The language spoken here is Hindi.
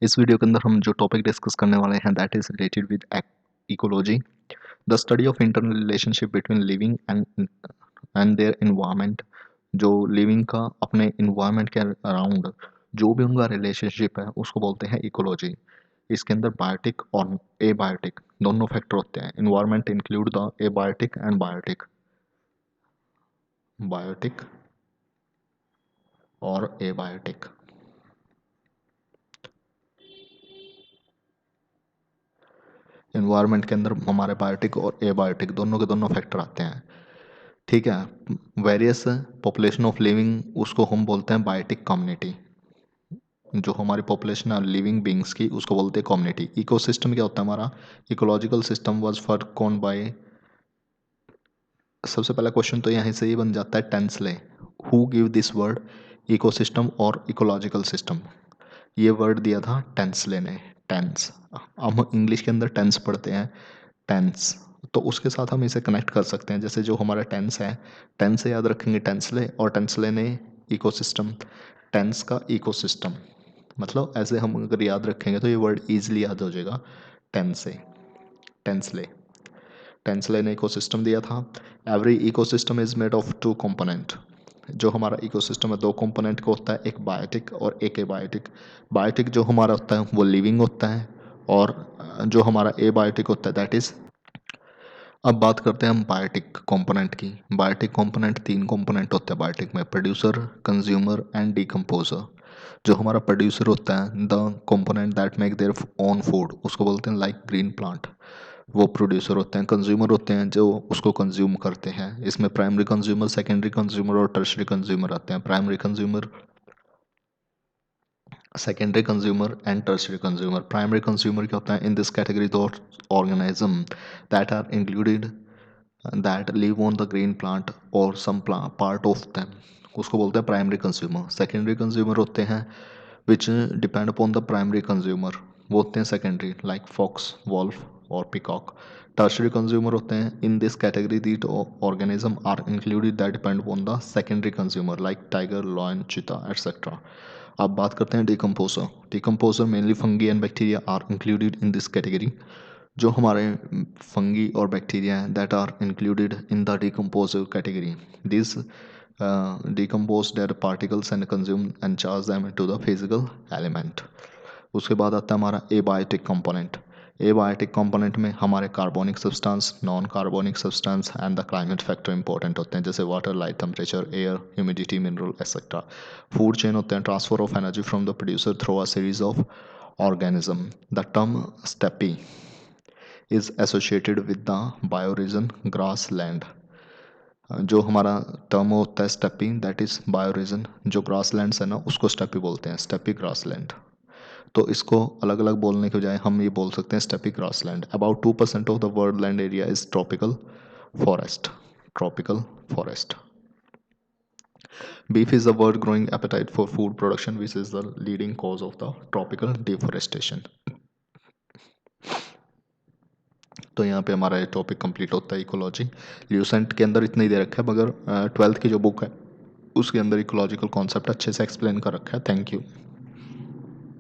इस वीडियो के अंदर हम जो टॉपिक डिस्कस करने वाले हैं that is related with ecology, the study of internal relationship between living and their environment. जो लिविंग का अपने इन्वायरमेंट के अराउंड जो भी उनका रिलेशनशिप है उसको बोलते हैं इकोलॉजी। इसके अंदर बायोटिक और एबायोटिक दोनों फैक्टर होते हैं। Environment include the abiotic and biotic, biotic और एबायोटिक। इन्वायरमेंट के अंदर हमारे बायोटिक और एबायोटिक दोनों के दोनों फैक्टर आते हैं, ठीक है। वेरियस पॉपुलेशन ऑफ लिविंग उसको हम बोलते हैं बायोटिक कम्युनिटी। जो हमारी पॉपुलेशन है लिविंग बींग्स की उसको बोलते हैं कम्युनिटी। इकोसिस्टम क्या होता है हमारा? Ecological system was first coined by, सबसे पहला क्वेश्चन तो यहाँ से ही बन जाता है Tansley. Who give this word ecosystem और इकोलॉजिकल सिस्टम? ये वर्ड दिया था टेंसले ने। टेंस, हम इंग्लिश के अंदर टेंस पढ़ते हैं, टेंस, तो उसके साथ हम इसे कनेक्ट कर सकते हैं। जैसे जो हमारा टेंस है, टेंस से याद रखेंगे टेंसले, और टेंसले ने इकोसिस्टम, टेंस का इकोसिस्टम, मतलब ऐसे हम अगर याद रखेंगे तो ये वर्ड ईजिली याद हो जाएगा। टेंस से, टेंसले, टेंसले ने इकोसिस्टम दिया था। Every ecosystem is made of two component. जो हमारा इकोसिस्टम है दो कंपोनेंट का होता है, एक बायोटिक और एक एबायोटिक। बायोटिक जो हमारा होता है वो लिविंग होता है, और जो हमारा एबायोटिक होता है दैट इज। अब बात करते हैं हम बायोटिक कंपोनेंट की। बायोटिक कंपोनेंट तीन कंपोनेंट होते हैं बायोटिक में, प्रोड्यूसर, कंज्यूमर एंड डिकम्पोजर। जो हमारा प्रोड्यूसर होता है the component that make their own food उसको बोलते हैं लाइक ग्रीन प्लांट, वो प्रोड्यूसर होते हैं। कंज्यूमर होते हैं जो उसको कंज्यूम करते हैं। इसमें प्राइमरी कंज्यूमर, सेकेंडरी कंज्यूमर और टर्शरी कंज्यूमर आते हैं। Primary consumer, secondary consumer and tertiary consumer. Primary consumer क्या होता है? In this category the organism that are included that live on the green plant और सम पार्ट ऑफ दैम, उसको बोलते हैं प्राइमरी कंज्यूमर। सेकेंडरी कंज्यूमर होते हैं which depend upon the primary consumer, वो होते हैं सेकेंडरी, लाइक फॉक्स, वॉल्फ और पिकॉक। टर्शरी कंज्यूमर होते हैं in this category these organism are included that depend upon the secondary consumer like tiger, lion, cheetah etcetera. अब बात करते हैं decomposer. Decomposer mainly fungi and bacteria are included in this category. जो हमारे फंगी और बैक्टीरिया हैं that are included in the decomposer category. This decompose dead particles and consume and charge them to the physical element. उसके बाद आता है हमारा एबायोटिक कंपोनेंट। एबायोटिक कंपोनेंट में हमारे carbonic substance, non carbonic substance and the climate factor important होते हैं, जैसे water, light, temperature, air, humidity, mineral etcetera. Food chain होते हैं, transfer of energy from the producer through a series of organism. The term steppe is associated with the bioregion grassland. जो हमारा टर्म होता है स्टेपी दैट इज बायोरीजन, जो ग्रास लैंड है ना उसको स्टेपी बोलते हैं, स्टेपी ग्रास लैंड। तो इसको अलग अलग बोलने के बजाय हम ये बोल सकते हैं steppe grassland. About 2% of the world land area is tropical forest, tropical forest. Beef is the world growing appetite for food production, which is the leading cause of the tropical deforestation. तो यहाँ पे हमारा ये टॉपिक कंप्लीट होता है इकोलॉजी। ल्यूसेंट के अंदर इतना ही दे रखा है, मगर 12th की जो बुक है उसके अंदर इकोलॉजिकल कॉन्सेप्ट अच्छे से एक्सप्लेन कर रखा है। Thank you.